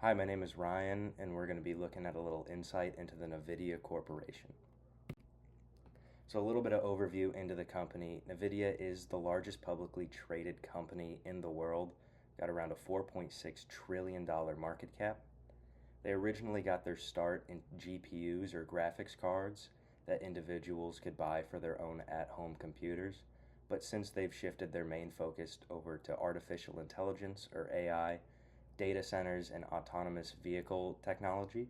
Hi, my name is Ryan, and we're going to be looking at a little insight into the NVIDIA Corporation. So, a little bit of overview into the company. NVIDIA is the largest publicly traded company in the world, got around a $4.6 trillion market cap. They originally got their start in GPUs or graphics cards that individuals could buy for their own at home computers, but since they've shifted their main focus over to artificial intelligence or AI, data centers, and autonomous vehicle technology.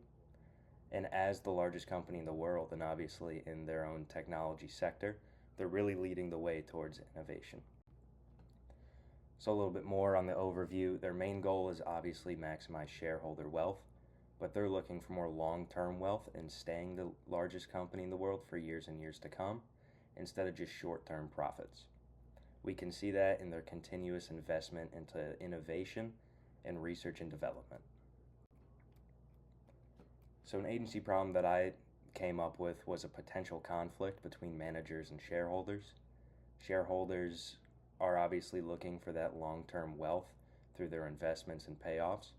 And as the largest company in the world, and obviously in their own technology sector, they're really leading the way towards innovation. So, a little bit more on the overview. Their main goal is obviously maximize shareholder wealth, but they're looking for more long term wealth and staying the largest company in the world for years and years to come instead of just short term profits. We can see that in their continuous investment into innovation and research and development. So, an agency problem that I came up with was a potential conflict between managers and shareholders. Shareholders are obviously looking for that long term wealth through their investments and payoffs,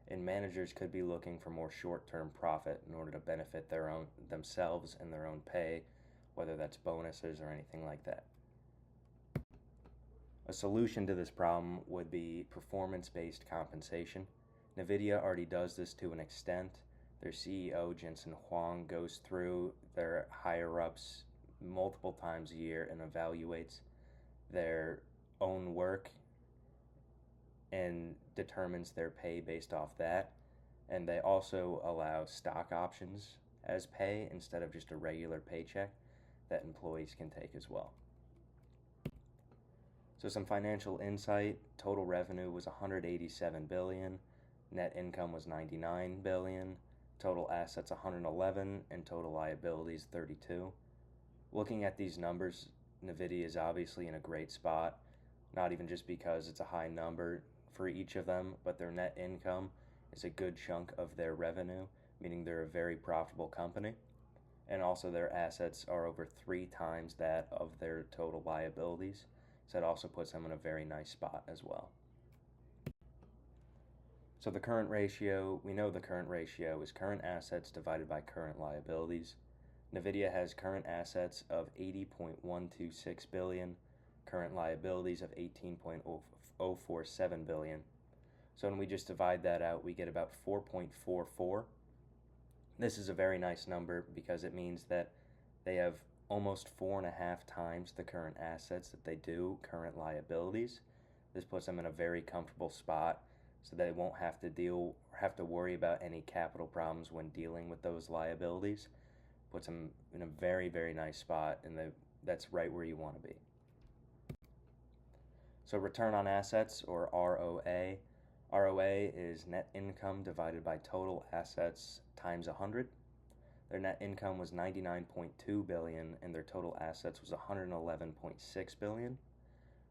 and managers could be looking for more short term profit in order to benefit themselves and their own pay, whether that's bonuses or anything like that. A solution to this problem would be performance-based compensation. NVIDIA already does this to an extent. Their CEO, Jensen Huang, goes through their higher-ups multiple times a year and evaluates their own work and determines their pay based off that. And they also allow stock options as pay instead of just a regular paycheck that employees can take as well. So some financial insight, total revenue was 187 billion, net income was 99 billion, total assets 111 and total liabilities 32. Looking at these numbers, NVIDIA is obviously in a great spot, not even just because it's a high number for each of them, but their net income is a good chunk of their revenue, meaning they're a very profitable company. And also their assets are over 3 times that of their total liabilities. So that also puts them in a very nice spot as well. So the current ratio, we know the current ratio is current assets divided by current liabilities. NVIDIA has current assets of 80.126 billion, current liabilities of 18.047 billion. So when we just divide that out, we get about 4.44. This is a very nice number because it means that they have almost 4.5 times the current assets that they do current liabilities. This puts them in a very comfortable spot so they won't have to worry about any capital problems when dealing with those liabilities. Puts them in a very, very nice spot, and that's right where you want to be. So return on assets, or ROA. ROA is net income divided by total assets times 100. Their net income was 99.2 billion and their total assets was 111.6 billion.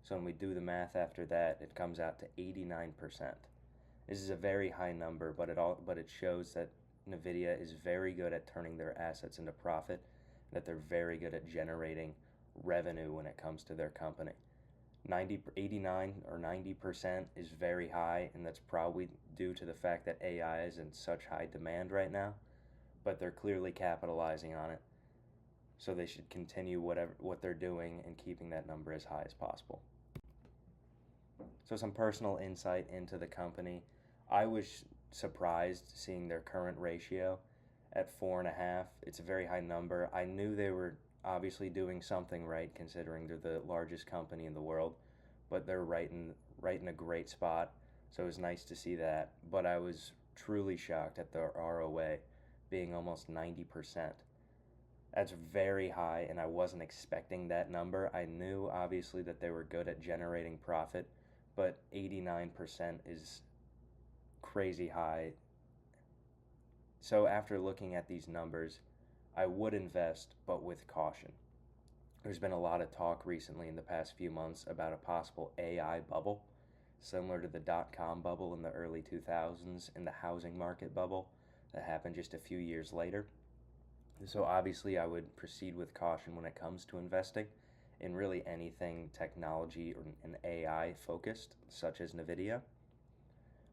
So when we do the math after that, it comes out to 89%. This is a very high number, but it shows that NVIDIA is very good at turning their assets into profit, and that they're very good at generating revenue when it comes to their company. 89 or 90% is very high, and that's probably due to the fact that AI is in such high demand right now, but they're clearly capitalizing on it. So they should continue what they're doing and keeping that number as high as possible. So some personal insight into the company. I was surprised seeing their current ratio at 4.5. It's a very high number. I knew they were obviously doing something right considering they're the largest company in the world, but they're right in a great spot. So it was nice to see that. But I was truly shocked at the ROA being almost 90%. That's very high, and I wasn't expecting that number. I knew obviously that they were good at generating profit, but 89% is crazy high. So after looking at these numbers, I would invest, but with caution. There's been a lot of talk recently in the past few months about a possible AI bubble, similar to the dot-com bubble in the early 2000s and the housing market bubble that happened just a few years later. So obviously I would proceed with caution when it comes to investing in really anything technology and AI focused, such as NVIDIA.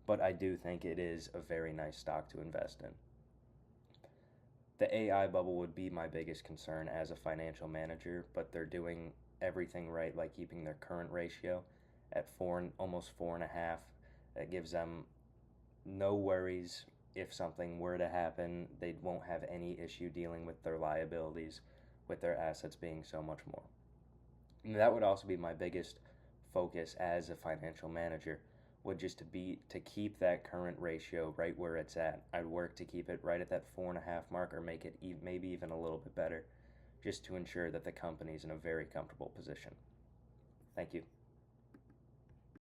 but I do think it is a very nice stock to invest in. The AI bubble would be my biggest concern as a financial manager, but they're doing everything right, like keeping their current ratio at almost 4.5. That gives them no worries. If something were to happen, they won't have any issue dealing with their liabilities, with their assets being so much more. And that would also be my biggest focus as a financial manager, would just to keep that current ratio right where it's at. I'd work to keep it right at that 4.5 mark, or make it maybe even a little bit better, just to ensure that the company's in a very comfortable position. Thank you.